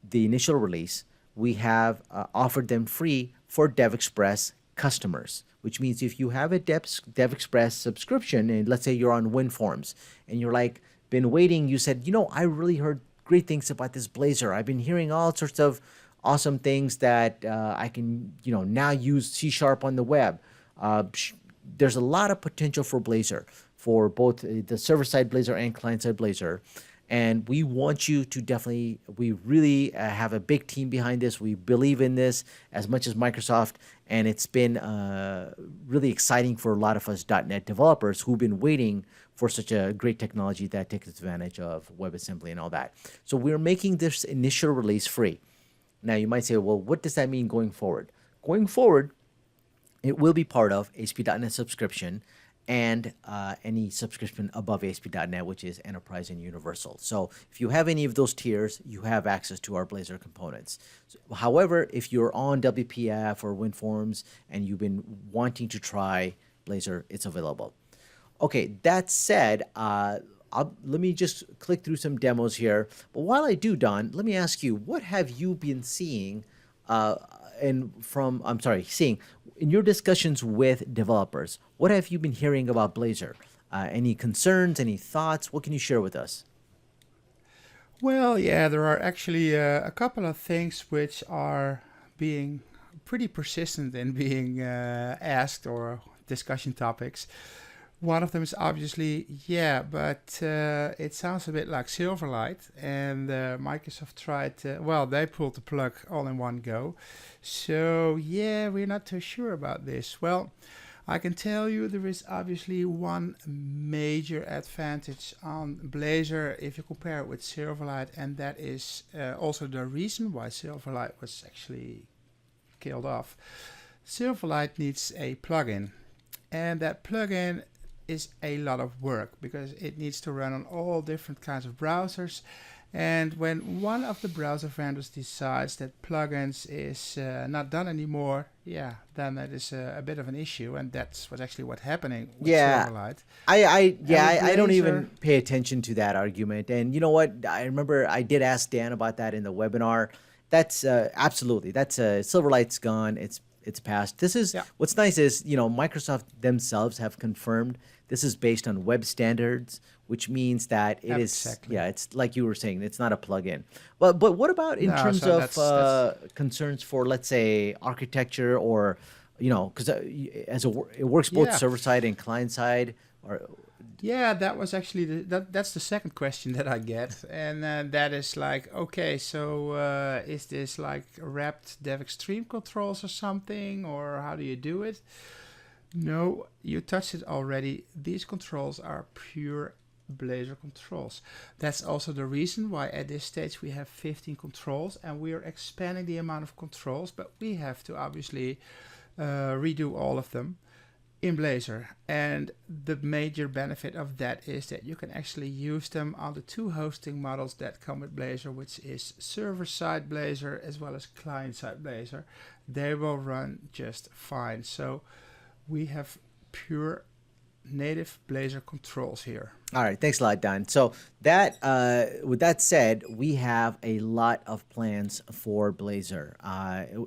the initial release, we have offered them free for DevExpress customers, which means if you have a DevExpress subscription, and let's say you're on WinForms, and you're like, been waiting, you said, I really heard great things about this Blazor. I've been hearing all sorts of awesome things that I can, now use C# on the web. There's a lot of potential for Blazor, for both the server-side Blazor and client-side Blazor. And we want you to we really have a big team behind this. We believe in this as much as Microsoft. And it's been really exciting for a lot of us .NET developers who've been waiting for such a great technology that takes advantage of WebAssembly and all that. So we're making this initial release free. Now you might say, well, what does that mean going forward? Going forward, it will be part of ASP.NET subscription and any subscription above ASP.NET, which is Enterprise and Universal. So if you have any of those tiers, you have access to our Blazor components. However, if you're on WPF or WinForms and you've been wanting to try Blazor, it's available. Okay, that said, let me just click through some demos here. But while I do, Don, let me ask you, what have you been seeing seeing in your discussions with developers? What have you been hearing about Blazor? Any concerns, any thoughts? What can you share with us? Well, yeah, there are actually a couple of things which are being pretty persistent in being asked or discussion topics. One of them is obviously, but it sounds a bit like Silverlight, and Microsoft tried they pulled the plug all in one go. So, we're not too sure about this. Well, I can tell you there is obviously one major advantage on Blazor if you compare it with Silverlight, and that is also the reason why Silverlight was actually killed off. Silverlight needs a plugin, and that plugin is a lot of work because it needs to run on all different kinds of browsers. And when one of the browser vendors decides that plugins is not done anymore, then that is a bit of an issue, and that's what's happening with Silverlight. I don't even pay attention to that argument. And you know what? I remember I did ask Dan about that in the webinar. That's absolutely, that's Silverlight's gone. it's passed. This is Yeah. what's nice is, Microsoft themselves have confirmed this is based on web standards, which means that it is, Exactly. yeah, it's like you were saying, it's not a plugin. But what about in No, terms so of that's concerns for, let's say, architecture or, because it works both yeah. server side and client side, or Yeah, that was actually that's the second question that I get, and that is like, okay, so is this like wrapped DevExtreme controls or something, or how do you do it? No, you touched it already. These controls are pure Blazor controls. That's also the reason why at this stage we have 15 controls, and we are expanding the amount of controls, but we have to obviously redo all of them in Blazor. And the major benefit of that is that you can actually use them on the two hosting models that come with Blazor, which is server-side Blazor as well as client-side Blazor. They will run just fine. So we have pure native Blazor controls here. All right, thanks a lot, Don. So that, with that said, we have a lot of plans for Blazor.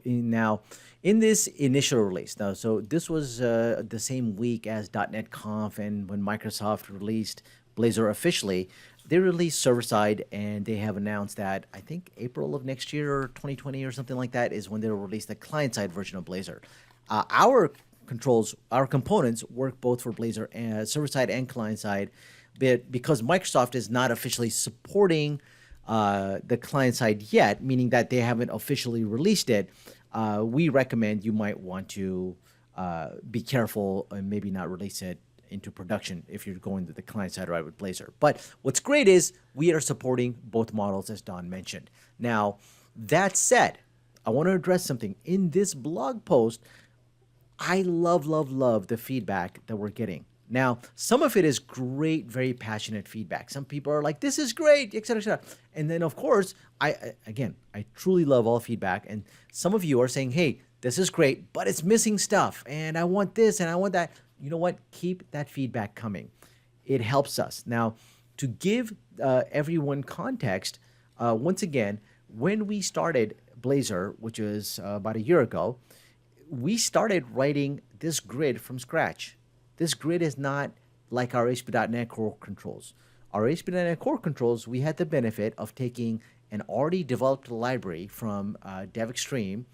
Now, in this initial release, now, so this was the same week as .NET Conf, and when Microsoft released Blazor officially, they released server side, and they have announced that I think April of next year or 2020 or something like that is when they'll release the client side version of Blazor. Our controls, our components work both for Blazor and server side and client side, but because Microsoft is not officially supporting the client side yet, meaning that they haven't officially released it, we recommend you might want to be careful and maybe not release it into production if you're going to the client side right with Blazor. But what's great is we are supporting both models, as Don mentioned. Now, that said, I want to address something. In this blog post, I love the feedback that we're getting. Now, some of it is great, very passionate feedback. Some people are like, this is great, et cetera, et cetera. And then, of course, I truly love all feedback. And some of you are saying, hey, this is great, but it's missing stuff. And I want this and I want that. You know what? Keep that feedback coming. It helps us. Now, to give everyone context, once again, when we started Blazor, which was about a year ago, we started writing this grid from scratch. This grid is not like our ASP.NET Core controls. Our ASP.NET Core controls, we had the benefit of taking an already developed library from DevExtreme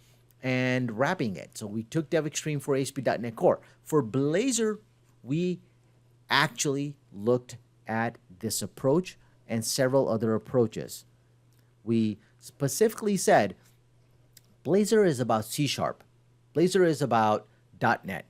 and wrapping it. So we took DevExtreme for ASP.NET Core. For Blazor, we actually looked at this approach and several other approaches. We specifically said Blazor is about C#. Blazor is about .NET.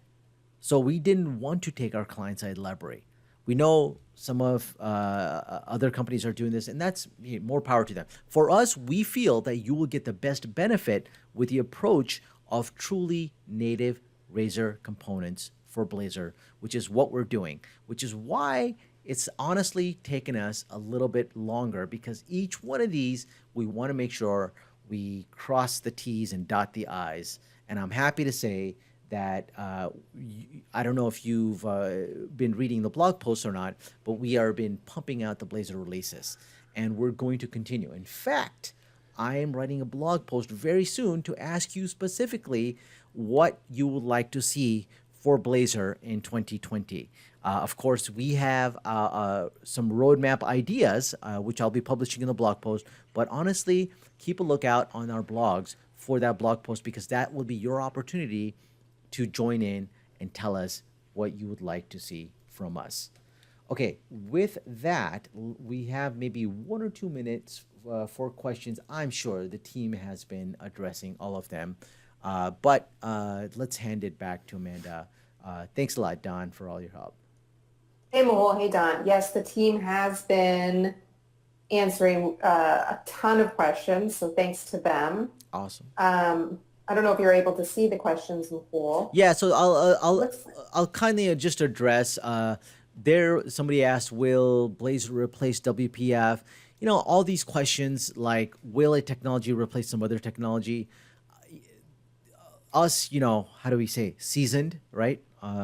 So we didn't want to take our client-side library. We know some of other companies are doing this, and that's more power to them. For us, we feel that you will get the best benefit with the approach of truly native Razor components for Blazor, which is what we're doing, which is why it's honestly taken us a little bit longer, because each one of these, we want to make sure we cross the T's and dot the I's. And I'm happy to say that I don't know if you've been reading the blog posts or not, but we have been pumping out the Blazor releases, and we're going to continue. In fact, I am writing a blog post very soon to ask you specifically what you would like to see for Blazor in 2020. Of course, we have some roadmap ideas, which I'll be publishing in the blog post, but honestly, keep a lookout on our blogs for that blog post, because that will be your opportunity to join in and tell us what you would like to see from us. Okay, with that, we have maybe 1 or 2 minutes for questions. I'm sure the team has been addressing all of them, but let's hand it back to Amanda. Thanks a lot, Don, for all your help. Hey, Mehul. Hey, Don. Yes, the team has been answering a ton of questions, so thanks to them. Awesome. I don't know if you're able to see the questions, Mehul. Yeah, so I'll kind of just address. Somebody asked, will Blazor replace WPF? You know, all these questions like, will a technology replace some other technology? Us, you know, how do we say, seasoned, right?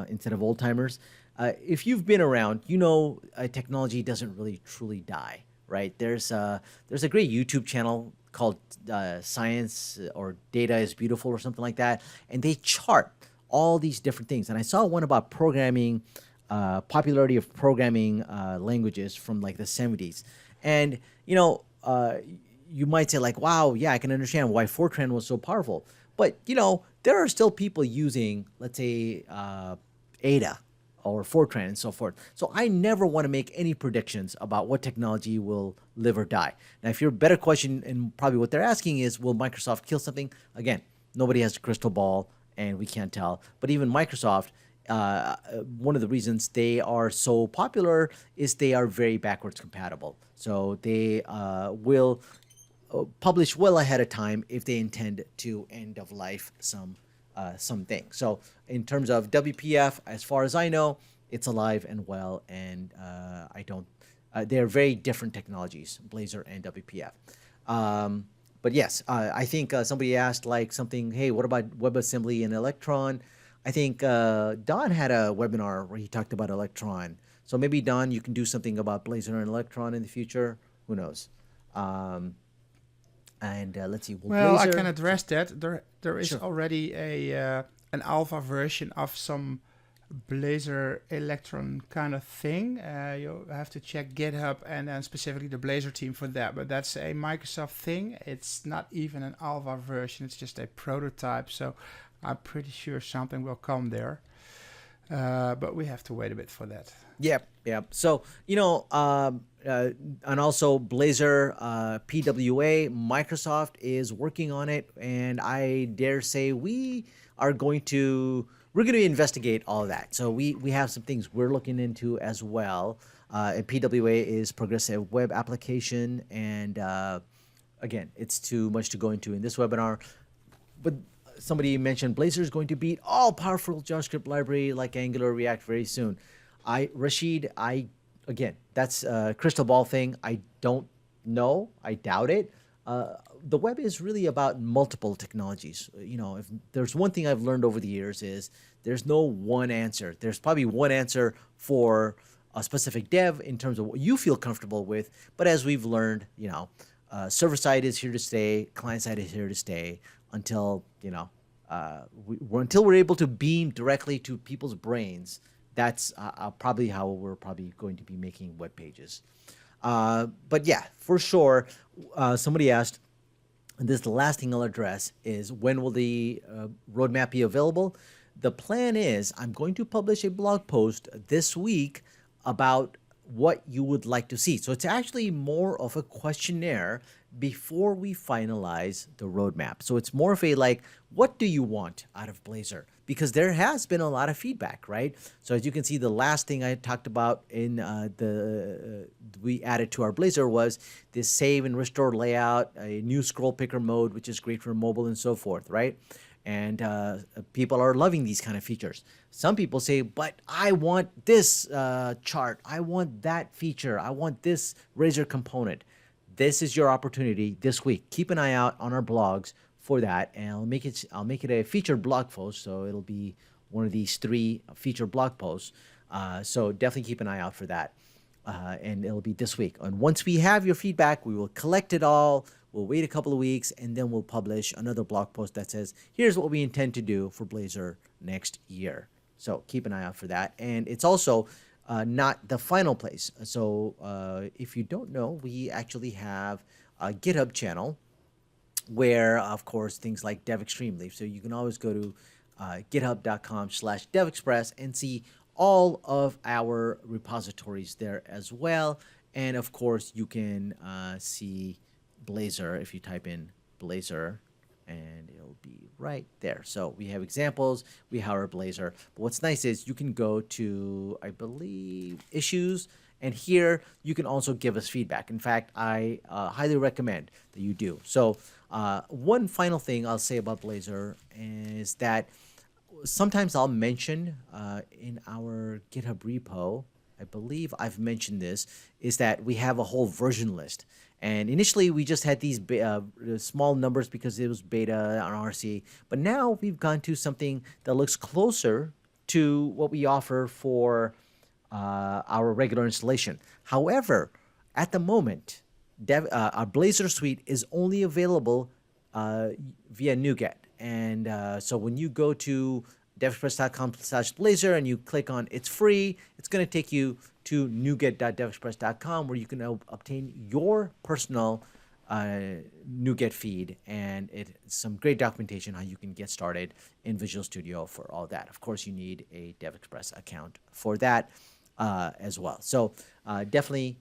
Instead of old timers. If you've been around, you know, a technology doesn't really truly die, right? There's a great YouTube channel called Science or Data is Beautiful or something like that, and they chart all these different things. And I saw one about programming, popularity of programming languages from like the 70s. And, you might say like, wow, yeah, I can understand why Fortran was so powerful. But, there are still people using, let's say, Ada or Fortran and so forth. So I never want to make any predictions about what technology will live or die. Now, if your better question and probably what they're asking is, will Microsoft kill something? Again, nobody has a crystal ball and we can't tell. But even Microsoft, one of the reasons they are so popular is they are very backwards compatible. So they will publish well ahead of time if they intend to end of life something. So in terms of WPF, as far as I know, it's alive and well, and I don't. They're very different technologies, Blazor and WPF. But yes, I think somebody asked like something. Hey, what about WebAssembly and Electron? I think Don had a webinar where he talked about Electron. So maybe Don, you can do something about Blazor and Electron in the future. Who knows? And let's see. Well, I Blazor, can address that. There is Sure. already an alpha version of some Blazor Electron kind of thing. You have to check GitHub and then specifically the Blazor team for that. But that's a Microsoft thing. It's not even an alpha version. It's just a prototype. So I'm pretty sure something will come there. But we have to wait a bit for that. Yep. So, and also Blazor, PWA, Microsoft is working on it, and I dare say we're going to investigate all of that. So we have some things we're looking into as well. And PWA is Progressive Web Application, and again, it's too much to go into in this webinar. But somebody mentioned Blazor is going to beat all powerful JavaScript library like Angular, React very soon. Rashid, again, that's a crystal ball thing. I don't know. I doubt it. The web is really about multiple technologies. If there's one thing I've learned over the years is there's no one answer. There's probably one answer for a specific dev in terms of what you feel comfortable with. But as we've learned, server side is here to stay, client side is here to stay until until we're able to beam directly to people's brains. That's probably how we're probably going to be making web pages. But yeah, for sure. Somebody asked, and this is the last thing I'll address, is when will the roadmap be available? The plan is I'm going to publish a blog post this week about what you would like to see. So it's actually more of a questionnaire before we finalize the roadmap. So it's more of a like, what do you want out of Blazor? Because there has been a lot of feedback, right? So as you can see, the last thing I talked about in we added to our Blazor was this save and restore layout, a new scroll picker mode, which is great for mobile and so forth, right? And people are loving these kind of features. Some people say, but I want this chart. I want that feature. I want this Razor component. This is your opportunity this week. Keep an eye out on our blogs for that, and I'll make it a featured blog post. So it'll be one of these 3 featured blog posts. So definitely keep an eye out for that, and it'll be this week. And once we have your feedback, we will collect it all. We'll wait a couple of weeks, and then we'll publish another blog post that says, here's what we intend to do for Blazor next year. So keep an eye out for that. And it's also not the final place. So if you don't know, we actually have a GitHub channel where, of course, things like DevExtreme live. So you can always go to github.com/DevExpress and see all of our repositories there as well. And, of course, you can see Blazor if you type in Blazor, and it'll be right there. So we have examples, we have our Blazor. But what's nice is you can go to, I believe, issues, and here you can also give us feedback. In fact, I highly recommend that you do. So one final thing I'll say about Blazor is that sometimes I'll mention in our GitHub repo, I believe I've mentioned this, is that we have a whole version list. And initially, we just had these small numbers because it was beta on RC. But now we've gone to something that looks closer to what we offer for our regular installation. However, at the moment, our Blazor suite is only available via NuGet. And so when you go to devexpress.com/Blazor and you click on it's free, it's going to take you to nuget.devexpress.com where you can obtain your personal NuGet feed, and it's some great documentation how you can get started in Visual Studio for all that. Of course, you need a DevExpress account for that as well. So definitely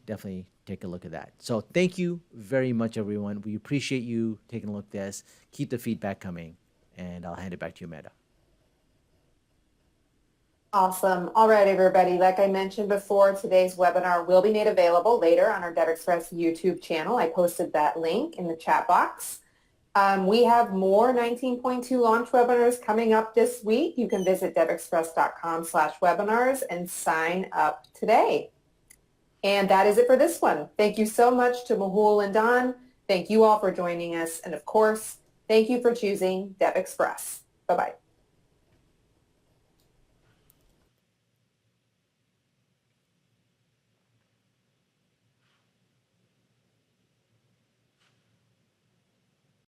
take a look at that. So thank you very much, everyone. We appreciate you taking a look at this. Keep the feedback coming, and I'll hand it back to you, Amanda. Awesome. All right, everybody. Like I mentioned before, today's webinar will be made available later on our DevExpress YouTube channel. I posted that link in the chat box. We have more 19.2 launch webinars coming up this week. You can visit devexpress.com/webinars and sign up today. And that is it for this one. Thank you so much to Mehul and Don. Thank you all for joining us. And of course, thank you for choosing DevExpress. Bye-bye.